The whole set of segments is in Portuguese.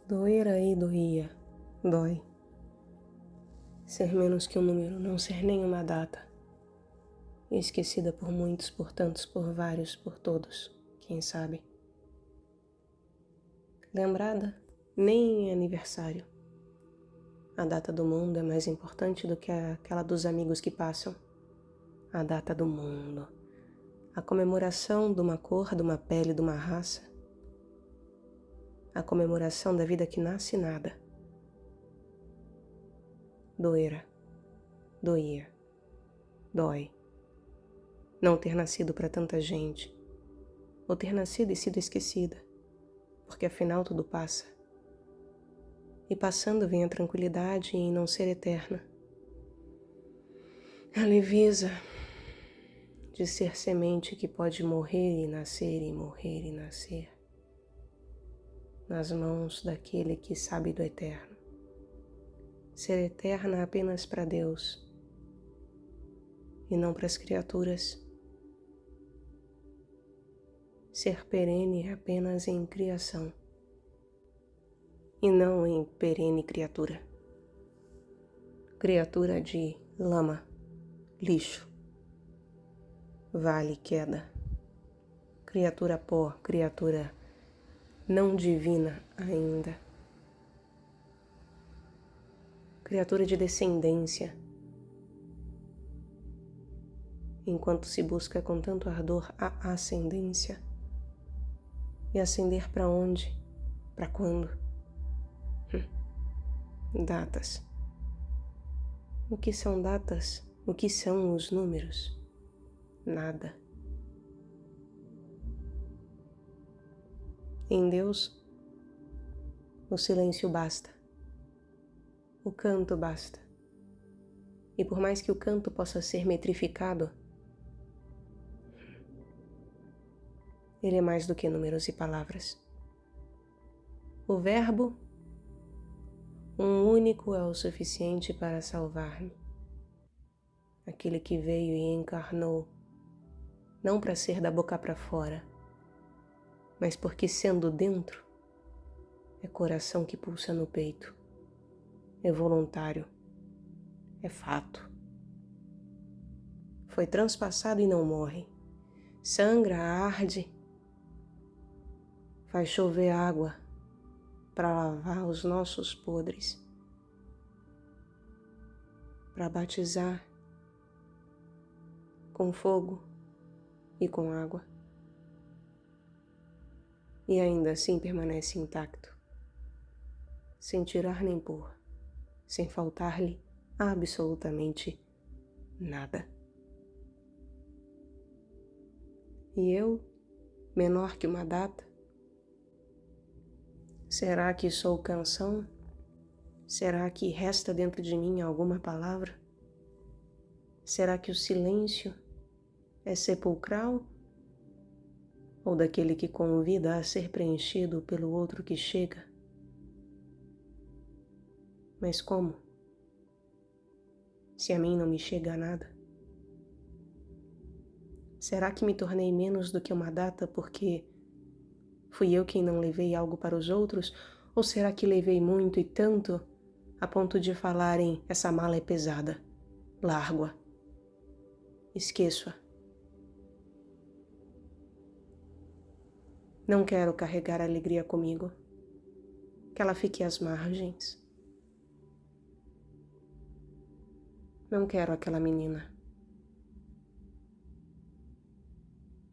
Doer aí doía, dói. Ser menos que um número, não ser nem uma data. Esquecida por muitos, por tantos, por vários, por todos, quem sabe. Lembrada nem em aniversário. A data do mundo é mais importante do que aquela dos amigos que passam. A data do mundo. A comemoração de uma cor, de uma pele, de uma raça. A comemoração da vida que nasce nada. Doera, doía, dói. Não ter nascido para tanta gente, ou ter nascido e sido esquecida, porque afinal tudo passa. E passando vem a tranquilidade em não ser eterna. A leveza de ser semente que pode morrer e nascer e morrer e nascer, nas mãos daquele que sabe do eterno. Ser eterna apenas para Deus e não para as criaturas. Ser perene apenas em criação e não em perene criatura. Criatura de lama, lixo, vale, queda. Criatura pó, criatura não divina ainda. Criatura de descendência. Enquanto se busca com tanto ardor a ascendência. E ascender para onde? Para quando? Datas. O que são datas? O que são os números? Nada. Em Deus, o silêncio basta. O canto basta. E por mais que o canto possa ser metrificado, ele é mais do que números e palavras. O verbo, um único é o suficiente para salvar-me. Aquele que veio e encarnou, não para ser da boca para fora, mas porque sendo dentro, é coração que pulsa no peito, é voluntário, é fato. Foi transpassado e não morre, sangra, arde, faz chover água para lavar os nossos podres, para batizar com fogo e com água. E ainda assim permanece intacto, sem tirar nem pôr, sem faltar-lhe absolutamente nada. E eu, menor que uma data, será que sou canção? Será que resta dentro de mim alguma palavra? Será que o silêncio é sepulcral? Ou daquele que convida a ser preenchido pelo outro que chega? Mas como? Se a mim não me chega nada? Será que me tornei menos do que uma data porque fui eu quem não levei algo para os outros? Ou será que levei muito e tanto a ponto de falarem essa mala é pesada, largo-a, esqueço-a? Não quero carregar a alegria comigo, que ela fique às margens. Não quero aquela menina.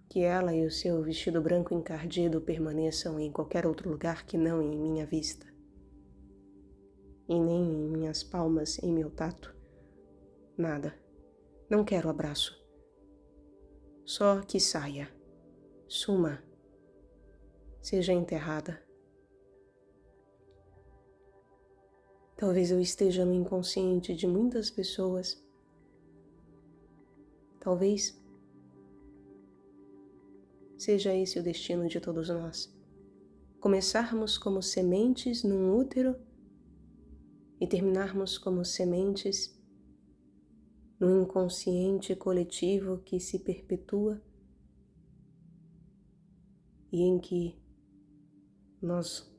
Que ela e o seu vestido branco encardido permaneçam em qualquer outro lugar que não em minha vista. E nem em minhas palmas, em meu tato. Nada. Não quero abraço. Só que saia, suma, seja enterrada. Talvez eu esteja no inconsciente de muitas pessoas. Talvez seja esse o destino de todos nós. Começarmos como sementes num útero e terminarmos como sementes num inconsciente coletivo que se perpetua e em que nós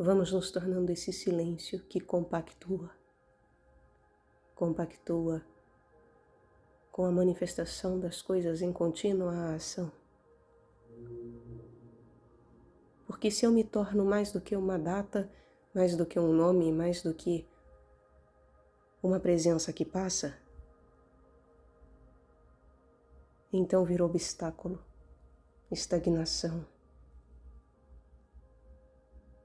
vamos nos tornando esse silêncio que compactua com a manifestação das coisas em contínua ação. Porque se eu me torno mais do que uma data, mais do que um nome, mais do que uma presença que passa, então vira obstáculo, estagnação.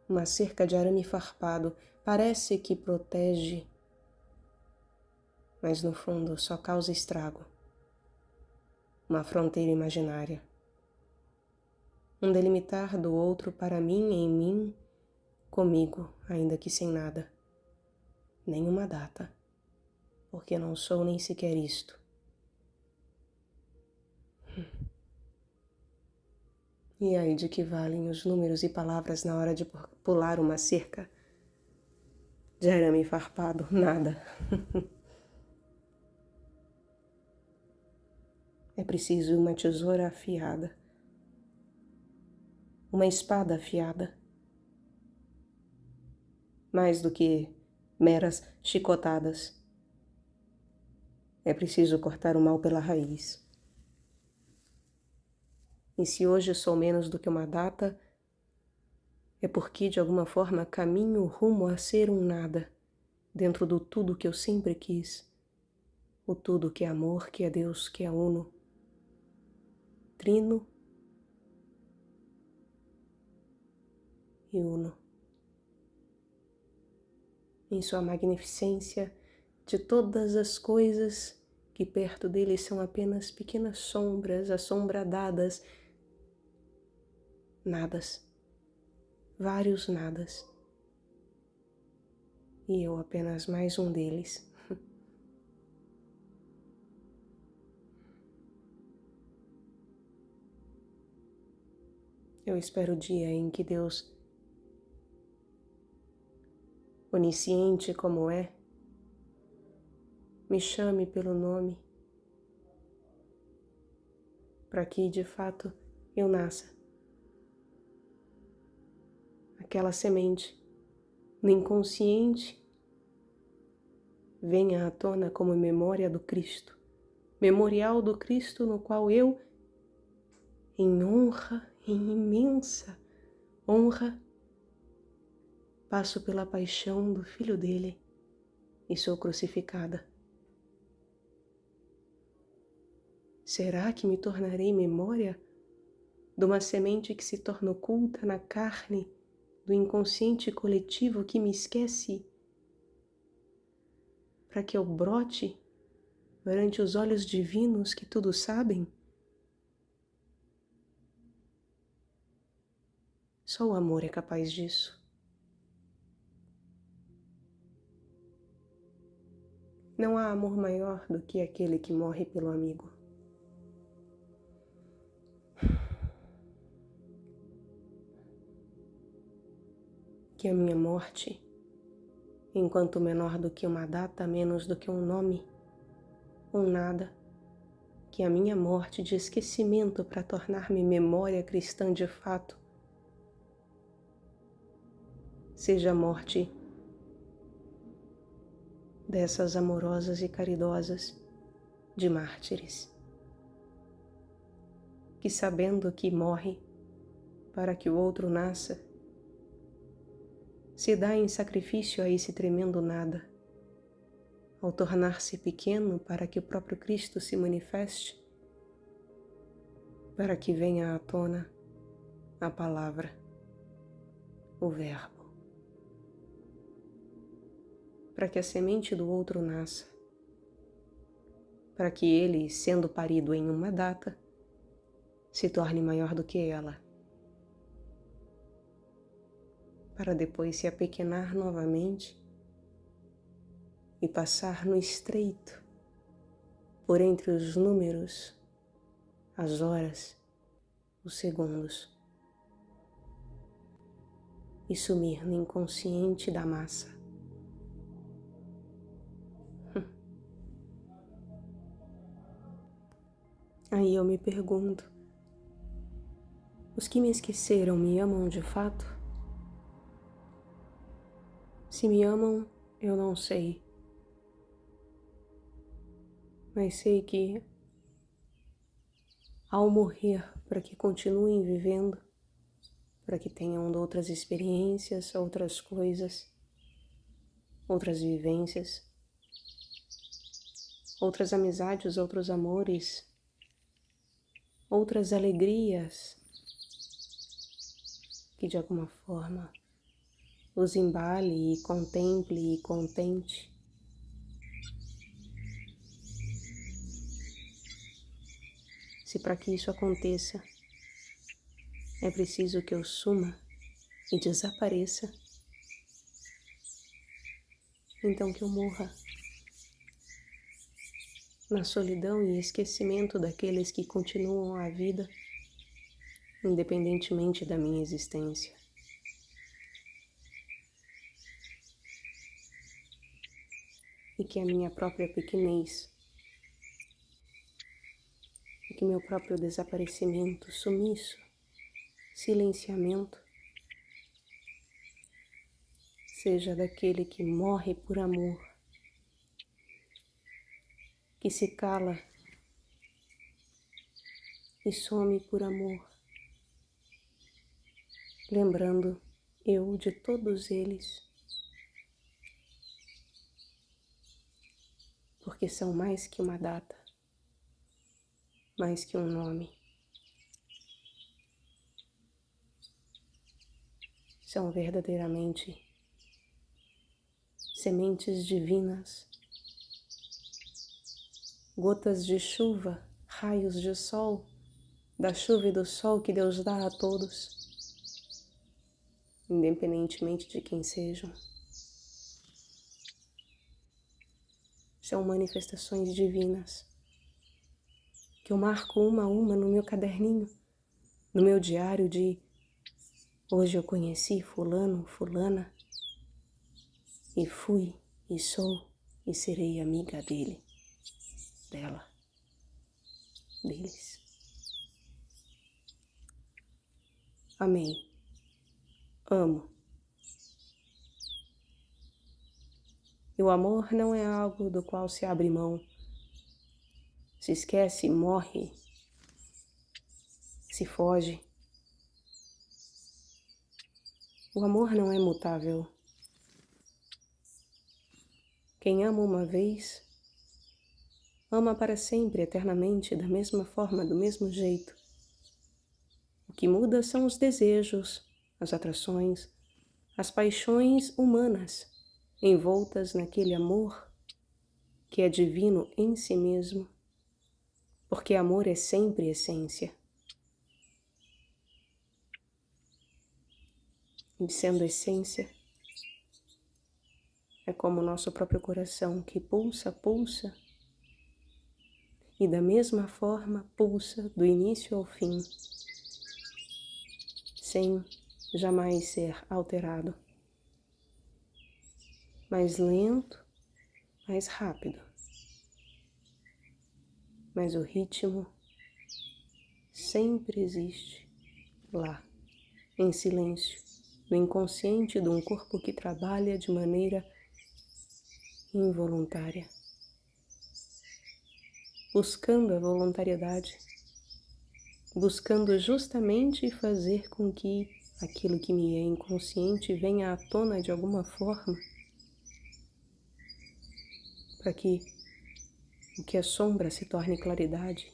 Uma cerca de arame farpado parece que protege, mas no fundo só causa estrago. Uma fronteira imaginária. Um delimitar do outro para mim, em mim, comigo, ainda que sem nada. Nenhuma data, porque não sou nem sequer isto. E aí de que valem os números e palavras na hora de pular uma cerca de arame farpado? Nada. É preciso uma tesoura afiada, uma espada afiada, mais do que meras chicotadas. É preciso cortar o mal pela raiz. E se hoje sou menos do que uma data, é porque de alguma forma caminho rumo a ser um nada, dentro do tudo que eu sempre quis, o tudo que é amor, que é Deus, que é uno, trino e uno. Em sua magnificência de todas as coisas que perto dele são apenas pequenas sombras assombradadas, nadas, vários nadas, e eu apenas mais um deles. Eu espero o dia em que Deus, onisciente como é, me chame pelo nome, para que de fato eu nasça. Aquela semente no inconsciente venha à tona como memória do Cristo, memorial do Cristo no qual eu, em honra, em imensa honra, passo pela paixão do Filho dele e sou crucificada. Será que me tornarei memória de uma semente que se torna oculta na carne do inconsciente coletivo que me esquece, para que eu brote perante os olhos divinos que tudo sabem? Só o amor é capaz disso. Não há amor maior do que aquele que morre pelo amigo. Que a minha morte, enquanto menor do que uma data, menos do que um nome, um nada, que a minha morte de esquecimento para tornar-me memória cristã de fato, seja a morte dessas amorosas e caridosas de mártires, que sabendo que morre para que o outro nasça, se dá em sacrifício a esse tremendo nada, ao tornar-se pequeno para que o próprio Cristo se manifeste, para que venha à tona a palavra, o Verbo, para que a semente do outro nasça, para que ele, sendo parido em uma data, se torne maior do que ela, para depois se apequenar novamente e passar no estreito, por entre os números, as horas, os segundos, e sumir no inconsciente da massa. Aí eu me pergunto, os que me esqueceram me amam de fato? Se me amam, eu não sei, mas sei que ao morrer, para que continuem vivendo, para que tenham outras experiências, outras coisas, outras vivências, outras amizades, outros amores, outras alegrias, que de alguma forma os embale e contemple e contente. Se para que isso aconteça é preciso que eu suma e desapareça, então que eu morra na solidão e esquecimento daqueles que continuam a vida, independentemente da minha existência. E que a minha própria pequenez, e que meu próprio desaparecimento, sumiço, silenciamento, seja daquele que morre por amor, que se cala e some por amor, lembrando eu de todos eles, porque são mais que uma data, mais que um nome. São verdadeiramente sementes divinas, gotas de chuva, raios de sol, da chuva e do sol que Deus dá a todos, independentemente de quem sejam. São manifestações divinas que eu marco uma a uma no meu caderninho, no meu diário de hoje eu conheci fulano, fulana, e fui, e sou, e serei amiga dele, dela, deles. Amei. Amo. E o amor não é algo do qual se abre mão, se esquece, morre, se foge. O amor não é mutável. Quem ama uma vez, ama para sempre, eternamente, da mesma forma, do mesmo jeito. O que muda são os desejos, as atrações, as paixões humanas, envoltas naquele amor que é divino em si mesmo, porque amor é sempre essência. E sendo essência, é como o nosso próprio coração que pulsa, pulsa, e da mesma forma pulsa do início ao fim, sem jamais ser alterado. Mais lento, mais rápido, mas o ritmo sempre existe lá, em silêncio, no inconsciente de um corpo que trabalha de maneira involuntária, buscando a voluntariedade, buscando justamente fazer com que aquilo que me é inconsciente venha à tona de alguma forma, para que o que é sombra se torne claridade.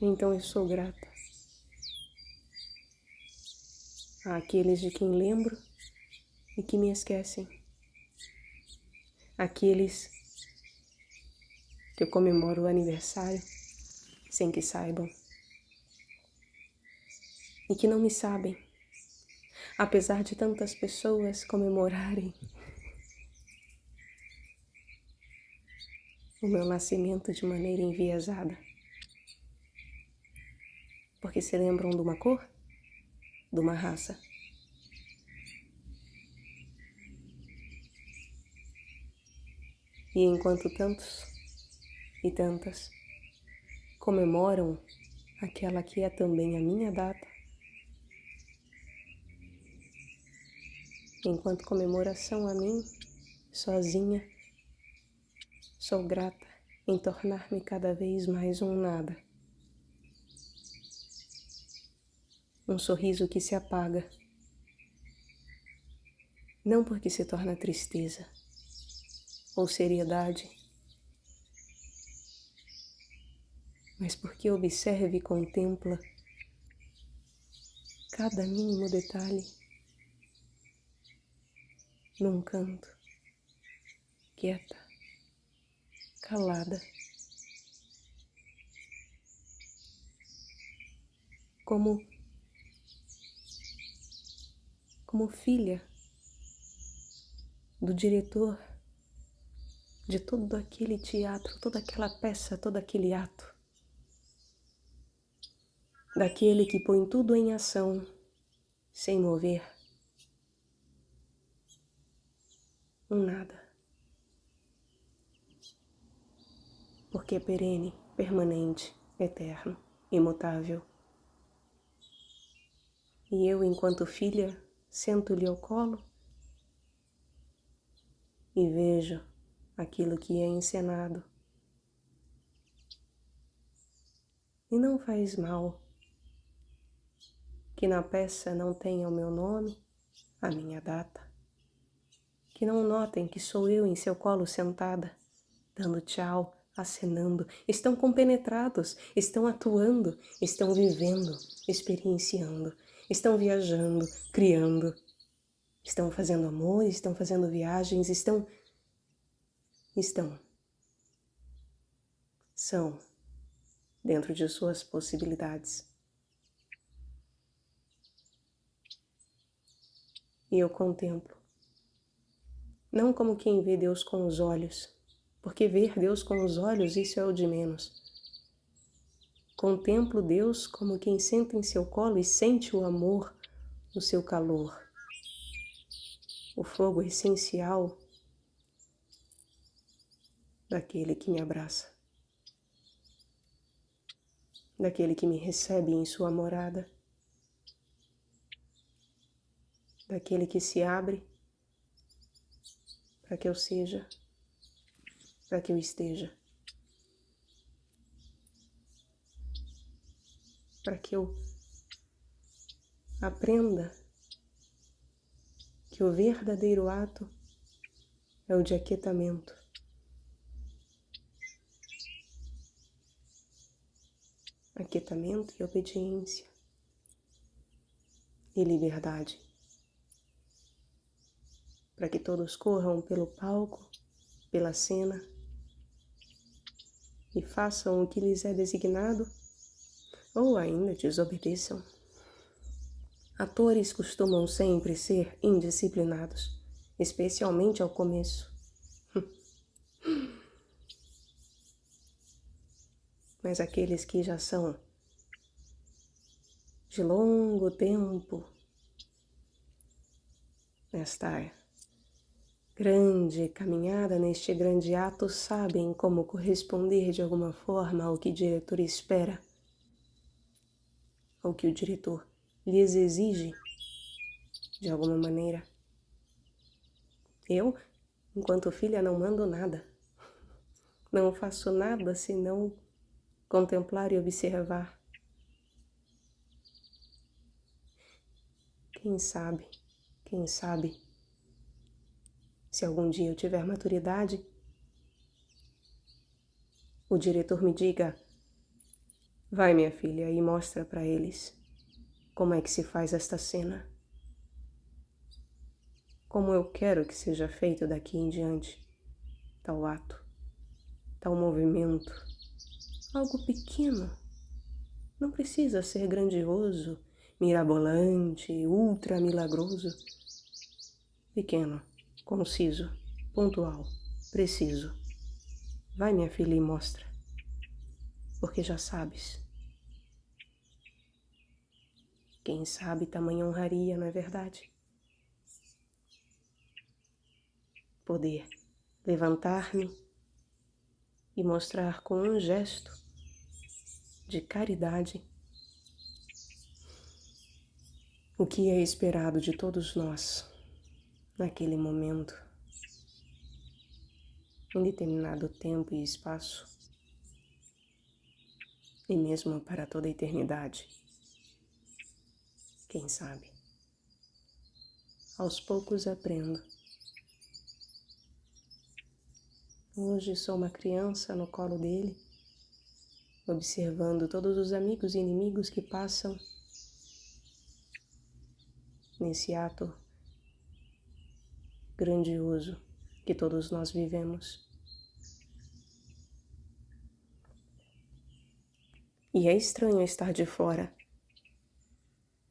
Então eu sou grata àqueles de quem lembro e que me esquecem, àqueles que eu comemoro o aniversário sem que saibam e que não me sabem, apesar de tantas pessoas comemorarem o meu nascimento de maneira enviesada, porque se lembram de uma cor, de uma raça. E enquanto tantos e tantas comemoram aquela que é também a minha data, enquanto comemoração a mim, sozinha, sou grata em tornar-me cada vez mais um nada. Um sorriso que se apaga, não porque se torna tristeza ou seriedade, mas porque observa e contempla cada mínimo detalhe num canto, quieta, calada, como filha do diretor de todo aquele teatro, toda aquela peça, todo aquele ato, daquele que põe tudo em ação, sem mover um nada, porque é perene, permanente, eterno, imutável. E eu, enquanto filha, sento-lhe ao colo e vejo aquilo que é encenado. E não faz mal que na peça não tenha o meu nome, a minha data, que não notem que sou eu em seu colo sentada, dando tchau, acenando. Estão compenetrados, estão atuando, estão vivendo, experienciando, estão viajando, criando, estão fazendo amor, estão fazendo viagens, são, dentro de suas possibilidades. E eu contemplo, não como quem vê Deus com os olhos, porque ver Deus com os olhos, isso é o de menos. Contemplo Deus como quem senta em seu colo e sente o amor no seu calor, o fogo essencial daquele que me abraça, daquele que me recebe em sua morada, daquele que se abre para que eu seja, para que eu esteja, para que eu aprenda que o verdadeiro ato é o de aquietamento. Aquietamento e obediência e liberdade, para que todos corram pelo palco, pela cena e façam o que lhes é designado ou ainda desobedeçam. Atores costumam sempre ser indisciplinados, especialmente ao começo. Mas aqueles que já são de longo tempo nesta grande caminhada, neste grande ato, sabem como corresponder de alguma forma ao que o diretor espera, ao que o diretor lhes exige de alguma maneira. Eu, enquanto filha, não mando nada. Não faço nada senão contemplar e observar. Quem sabe, se algum dia eu tiver maturidade, o diretor me diga: vai, minha filha, e mostra para eles como é que se faz esta cena. Como eu quero que seja feito daqui em diante, tal ato, tal movimento, algo pequeno. Não precisa ser grandioso, mirabolante, ultra milagroso. Pequeno, conciso, pontual, preciso. Vai, minha filha, e mostra, porque já sabes. Quem sabe tamanha honraria, não é verdade? Poder levantar-me e mostrar com um gesto de caridade o que é esperado de todos nós naquele momento, em determinado tempo e espaço, e mesmo para toda a eternidade. Quem sabe? Aos poucos aprendo. Hoje sou uma criança no colo dele, observando todos os amigos e inimigos que passam nesse ato grandioso que todos nós vivemos. E é estranho estar de fora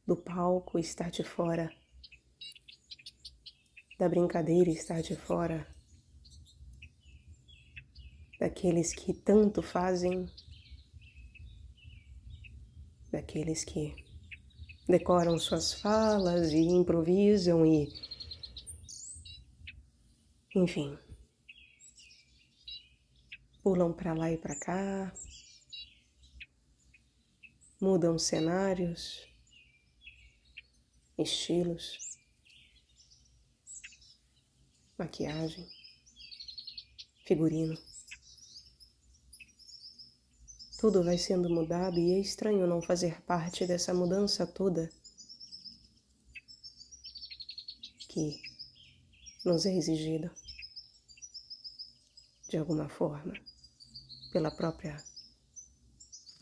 do palco, estar de fora da brincadeira, estar de fora daqueles que tanto fazem, daqueles que decoram suas falas e improvisam e, enfim, pulam para lá e para cá, mudam cenários, estilos, maquiagem, figurino. Tudo vai sendo mudado e é estranho não fazer parte dessa mudança toda que nos é exigida, de alguma forma, pela própria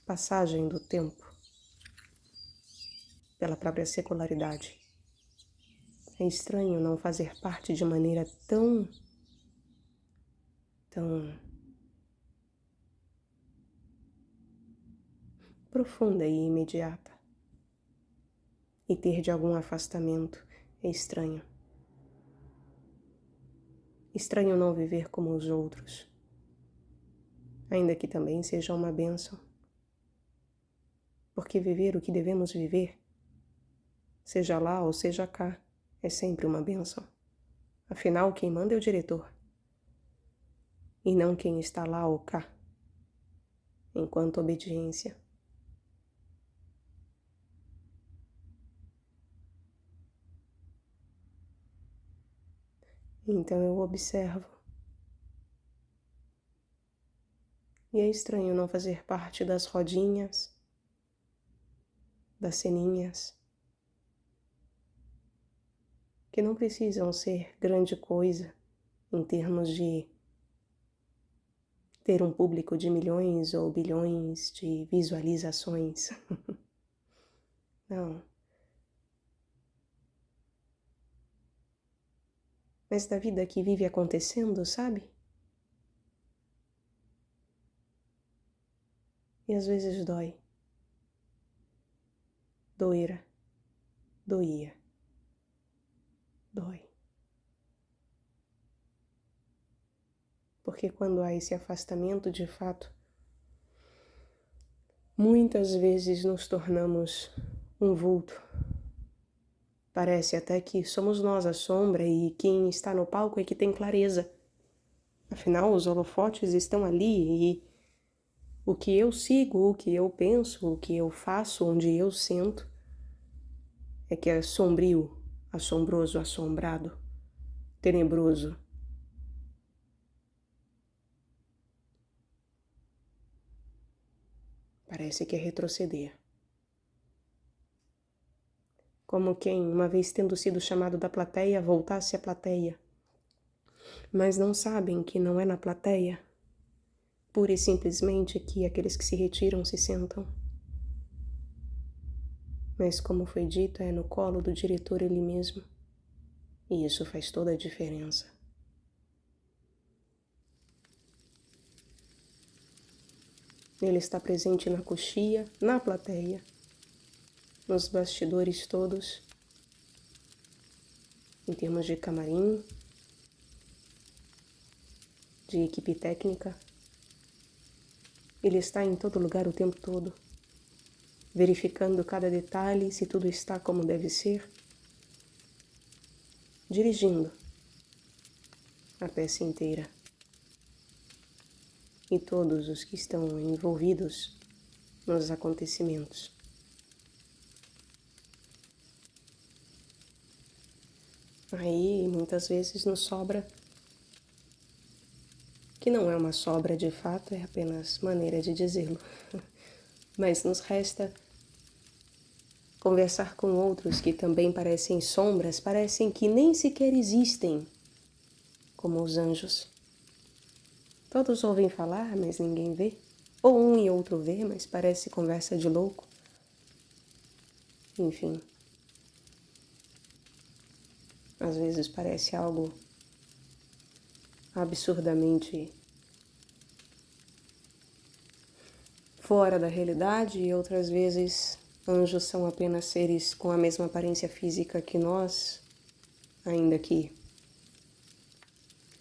passagem do tempo, pela própria secularidade. É estranho não fazer parte de maneira tão profunda e imediata. E ter de algum afastamento é estranho. Estranho não viver como os outros, ainda que também seja uma bênção. Porque viver o que devemos viver, seja lá ou seja cá, é sempre uma bênção. Afinal, quem manda é o diretor, e não quem está lá ou cá, enquanto obediência. Então eu observo. E é estranho não fazer parte das rodinhas, das ceninhas, que não precisam ser grande coisa em termos de ter um público de milhões ou bilhões de visualizações. Não. Mas da vida que vive acontecendo, sabe? E às vezes dói. Doera. Doía. Dói. Porque quando há esse afastamento de fato, muitas vezes nos tornamos um vulto. Parece até que somos nós a sombra e quem está no palco é que tem clareza. Afinal, os holofotes estão ali e o que eu sigo, o que eu penso, o que eu faço, onde eu sento, é que é sombrio, assombroso, assombrado, tenebroso. Parece que é retroceder. Como quem, uma vez tendo sido chamado da plateia, voltasse à plateia. Mas não sabem que não é na plateia, pura e simplesmente que aqueles que se retiram se sentam. Mas como foi dito, é no colo do diretor ele mesmo. E isso faz toda a diferença. Ele está presente na coxia, na plateia, nos bastidores todos, em termos de camarim, de equipe técnica. Ele está em todo lugar o tempo todo, verificando cada detalhe, se tudo está como deve ser, dirigindo a peça inteira. e todos os que estão envolvidos nos acontecimentos. Aí, muitas vezes nos sobra, que não é uma sobra de fato, é apenas maneira de dizê-lo, mas nos resta conversar com outros que também parecem sombras, parecem que nem sequer existem, como os anjos. Todos ouvem falar, mas ninguém vê. Ou um e outro vê, mas parece conversa de louco. Enfim. Às vezes parece algo absurdamente fora da realidade e outras vezes anjos são apenas seres com a mesma aparência física que nós, ainda que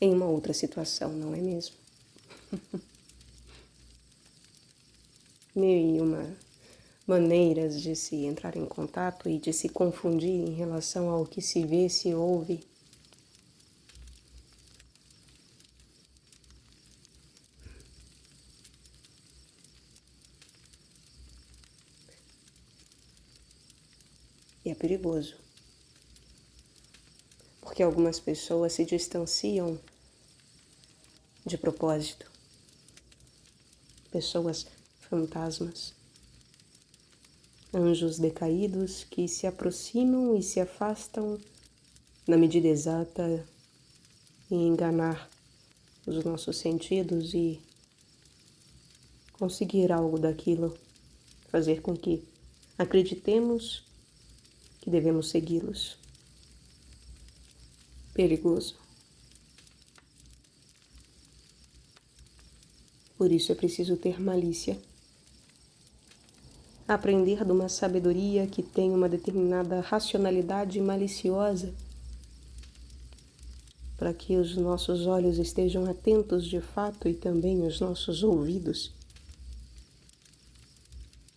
em uma outra situação, não é mesmo? Mil e uma maneiras de se entrar em contato e de se confundir em relação ao que se vê, se ouve. E é perigoso, porque algumas pessoas se distanciam de propósito. Pessoas fantasmas, anjos decaídos que se aproximam e se afastam na medida exata em enganar os nossos sentidos e conseguir algo daquilo, fazer com que acreditemos que devemos segui-los. Perigoso. Por isso é preciso ter malícia. Aprender de uma sabedoria que tem uma determinada racionalidade maliciosa, para que os nossos olhos estejam atentos de fato e também os nossos ouvidos,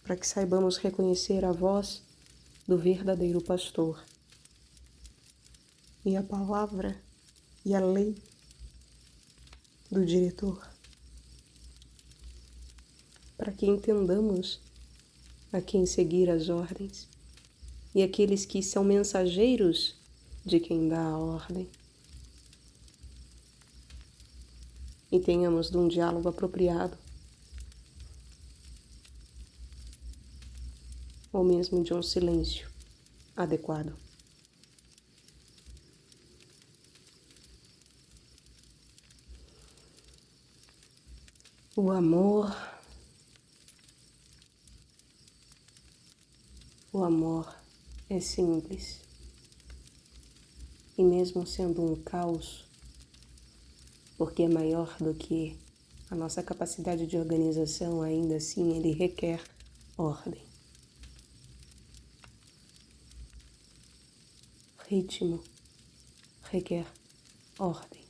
para que saibamos reconhecer a voz do verdadeiro pastor e a palavra e a lei do diretor, para que entendamos a quem seguir as ordens e aqueles que são mensageiros de quem dá a ordem. E tenhamos de um diálogo apropriado, ou mesmo de um silêncio adequado. O amor é simples. E mesmo sendo um caos, porque é maior do que a nossa capacidade de organização, ainda assim ele requer ordem. Ritmo requer ordem.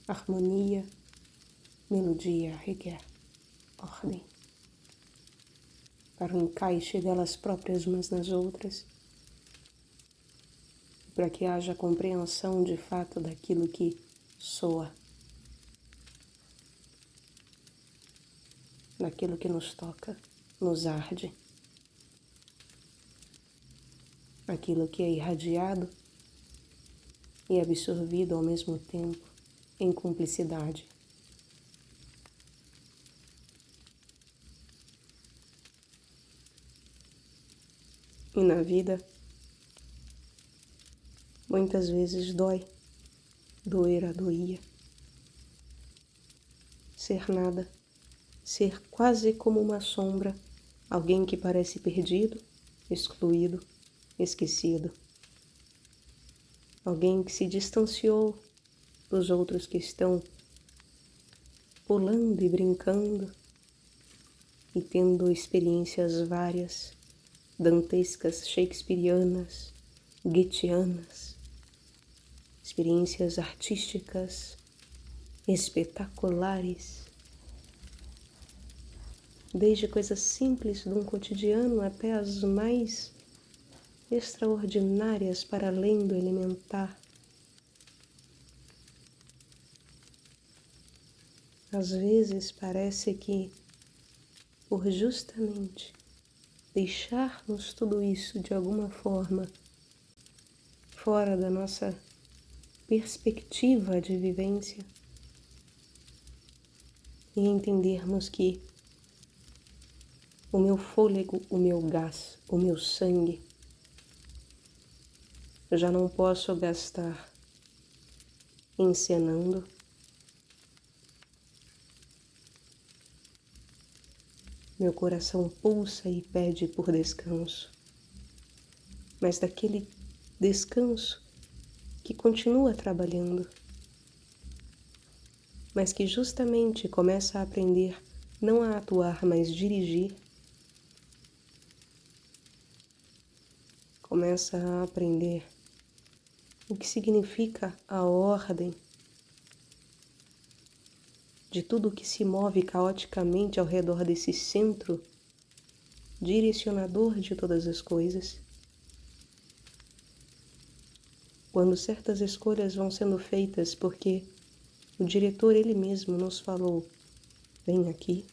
Harmonia, melodia requer ordem. Para o encaixe delas próprias umas nas outras, para que haja compreensão de fato daquilo que soa, daquilo que nos toca, nos arde, aquilo que é irradiado e absorvido ao mesmo tempo em cumplicidade. E na vida, muitas vezes doer doía. Ser nada, ser quase como uma sombra, alguém que parece perdido, excluído, esquecido. Alguém que se distanciou dos outros que estão pulando e brincando e tendo experiências várias, dantescas, shakespearianas, goetheanas, experiências artísticas espetaculares, desde coisas simples de um cotidiano até as mais extraordinárias para além do elementar. Às vezes parece que, por justamente deixarmos tudo isso de alguma forma fora da nossa perspectiva de vivência e entendermos que o meu fôlego, o meu gás, o meu sangue, eu já não posso gastar encenando, meu coração pulsa e pede por descanso, mas daquele descanso que continua trabalhando, mas que justamente começa a aprender não a atuar, mas dirigir, começa a aprender o que significa a ordem de tudo que se move caoticamente ao redor desse centro direcionador de todas as coisas. Quando certas escolhas vão sendo feitas porque o diretor ele mesmo nos falou, vem aqui,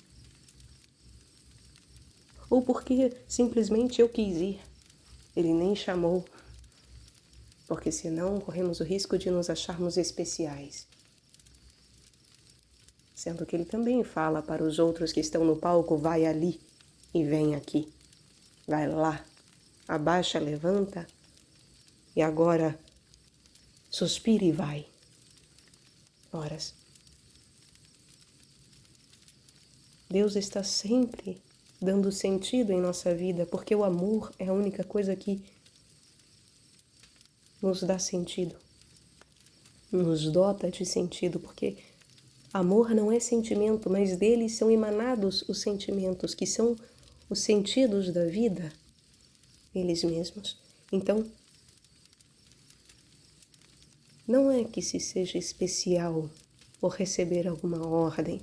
ou porque simplesmente eu quis ir, ele nem chamou, porque senão corremos o risco de nos acharmos especiais. Sendo que ele também fala para os outros que estão no palco, vai ali e vem aqui, vai lá, abaixa, levanta e agora suspira e vai. Horas. Deus está sempre dando sentido em nossa vida, porque o amor é a única coisa que nos dá sentido, nos dota de sentido, porque amor não é sentimento, mas deles são emanados os sentimentos, que são os sentidos da vida, eles mesmos. Então, não é que se seja especial por receber alguma ordem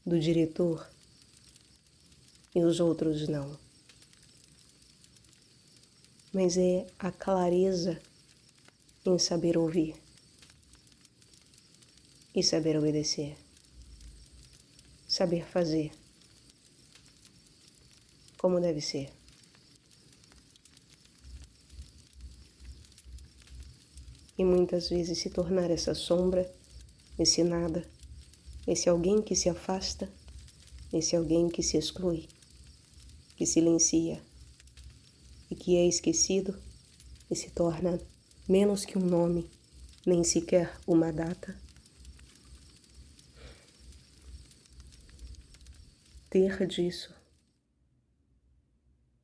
do diretor e os outros não, mas é a clareza em saber ouvir e saber obedecer, saber fazer como deve ser. E muitas vezes se tornar essa sombra, esse nada, esse alguém que se afasta, esse alguém que se exclui, que silencia e que é esquecido e se torna menos que um nome, nem sequer uma data. Ter disso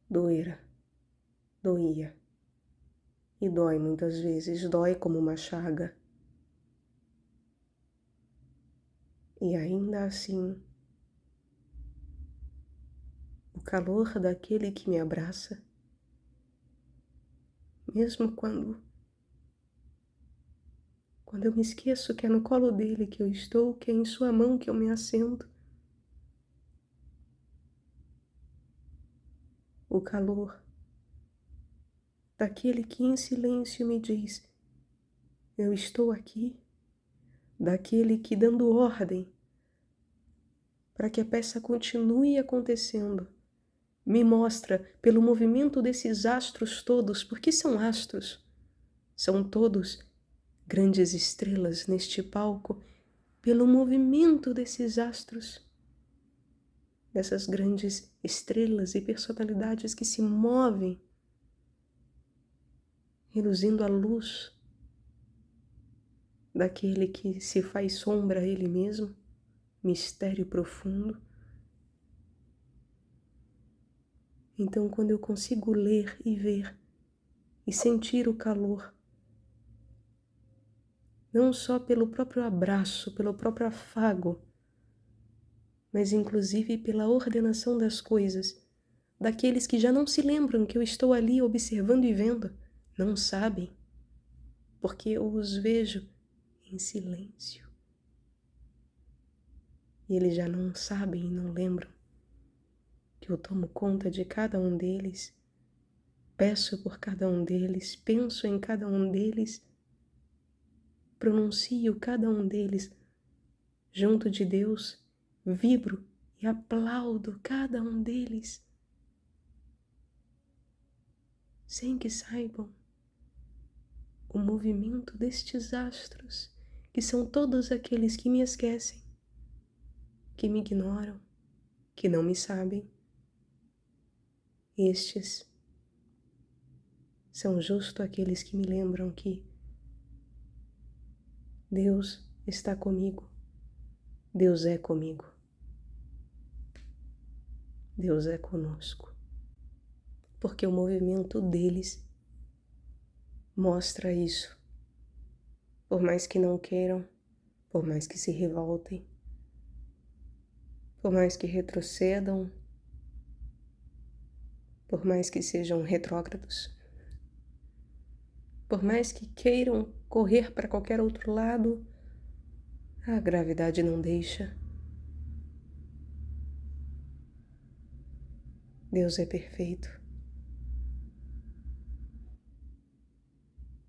doía e dói muitas vezes, dói como uma chaga. E ainda assim, o calor daquele que me abraça, mesmo quando eu me esqueço que é no colo dele que eu estou, que é em sua mão que eu me assento, o calor daquele que em silêncio me diz, eu estou aqui, daquele que dando ordem para que a peça continue acontecendo, me mostra pelo movimento desses astros todos, porque são astros, são todos grandes estrelas neste palco, pelo movimento desses astros, dessas grandes estrelas e personalidades que se movem, reluzindo a luz daquele que se faz sombra a ele mesmo, mistério profundo. Então, quando eu consigo ler e ver e sentir o calor, não só pelo próprio abraço, pelo próprio afago, mas inclusive pela ordenação das coisas, daqueles que já não se lembram que eu estou ali observando e vendo, não sabem, porque eu os vejo em silêncio. E eles já não sabem e não lembram que eu tomo conta de cada um deles, peço por cada um deles, penso em cada um deles, pronuncio cada um deles junto de Deus, vibro e aplaudo cada um deles, sem que saibam o movimento destes astros, que são todos aqueles que me esquecem, que me ignoram, que não me sabem. Estes são justo aqueles que me lembram que Deus está comigo, Deus é comigo, Deus é conosco, porque o movimento deles mostra isso. Por mais que não queiram, por mais que se revoltem, por mais que retrocedam, por mais que sejam retrógrados, por mais que queiram correr para qualquer outro lado, a gravidade não deixa. Deus é perfeito.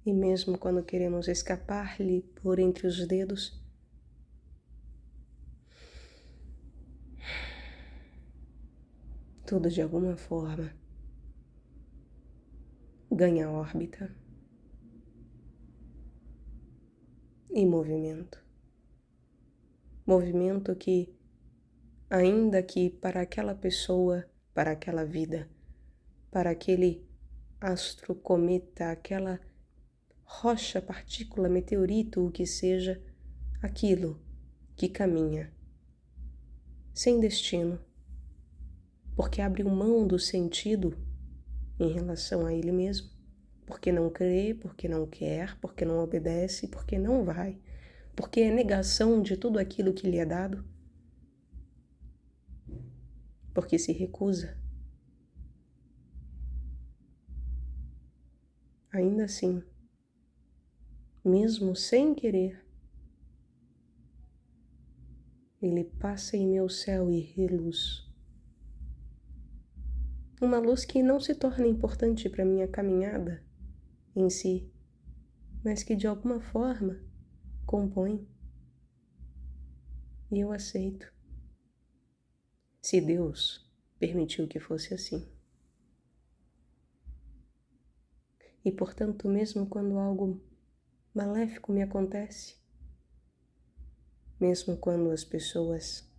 E mesmo quando queremos escapar-lhe por entre os dedos, tudo de alguma forma ganha órbita e movimento. Movimento que, ainda que para aquela pessoa, para aquela vida, para aquele astro, cometa, aquela rocha, partícula, meteorito, o que seja, aquilo que caminha sem destino, porque abre mão do sentido em relação a ele mesmo, porque não crê, porque não quer, porque não obedece, porque não vai, porque é negação de tudo aquilo que lhe é dado, porque se recusa. Ainda assim, mesmo sem querer, ele passa em meu céu e reluz. Uma luz que não se torna importante para minha caminhada em si, mas que de alguma forma compõe. E eu aceito. Se Deus permitiu que fosse assim. E portanto, mesmo quando algo maléfico me acontece, mesmo quando as pessoas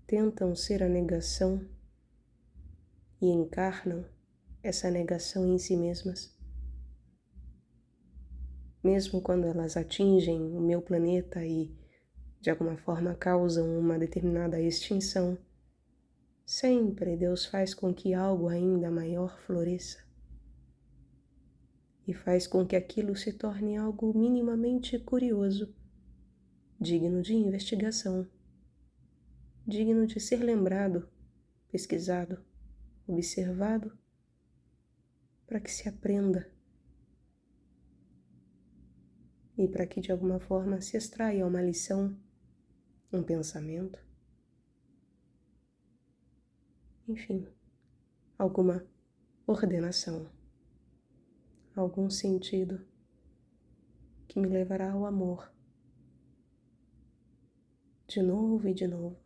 tentam ser a negação e encarnam essa negação em si mesmas, mesmo quando elas atingem o meu planeta e de alguma forma causam uma determinada extinção, sempre Deus faz com que algo ainda maior floresça e faz com que aquilo se torne algo minimamente curioso, digno de investigação, digno de ser lembrado, pesquisado, observado, para que se aprenda e para que de alguma forma se extraia uma lição, um pensamento, enfim, alguma ordenação, algum sentido que me levará ao amor, de novo e de novo,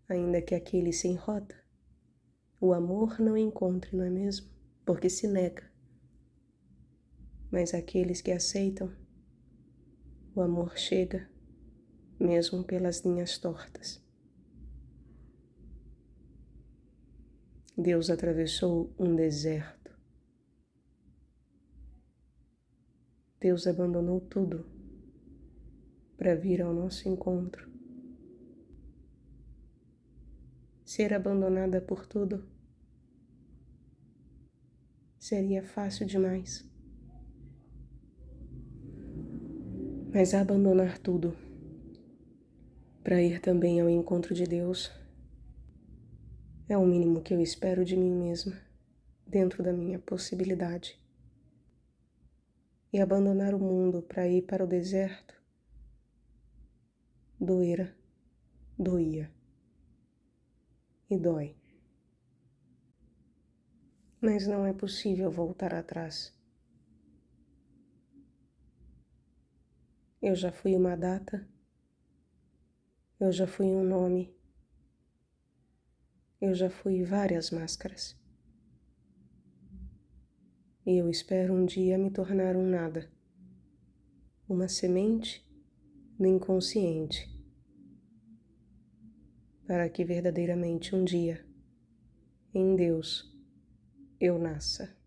ainda que aquele sem rota, o amor não encontre, não é mesmo? Porque se nega. Mas aqueles que aceitam, o amor chega, mesmo pelas linhas tortas. Deus atravessou um deserto. Deus abandonou tudo para vir ao nosso encontro. Ser abandonada por tudo seria fácil demais. Mas abandonar tudo para ir também ao encontro de Deus é o mínimo que eu espero de mim mesma, dentro da minha possibilidade. E abandonar o mundo para ir para o deserto doía e dói. Mas não é possível voltar atrás. Eu já fui uma data, eu já fui um nome, eu já fui várias máscaras. E eu espero um dia me tornar um nada, uma semente do inconsciente, para que verdadeiramente um dia, em Deus, eu nasça.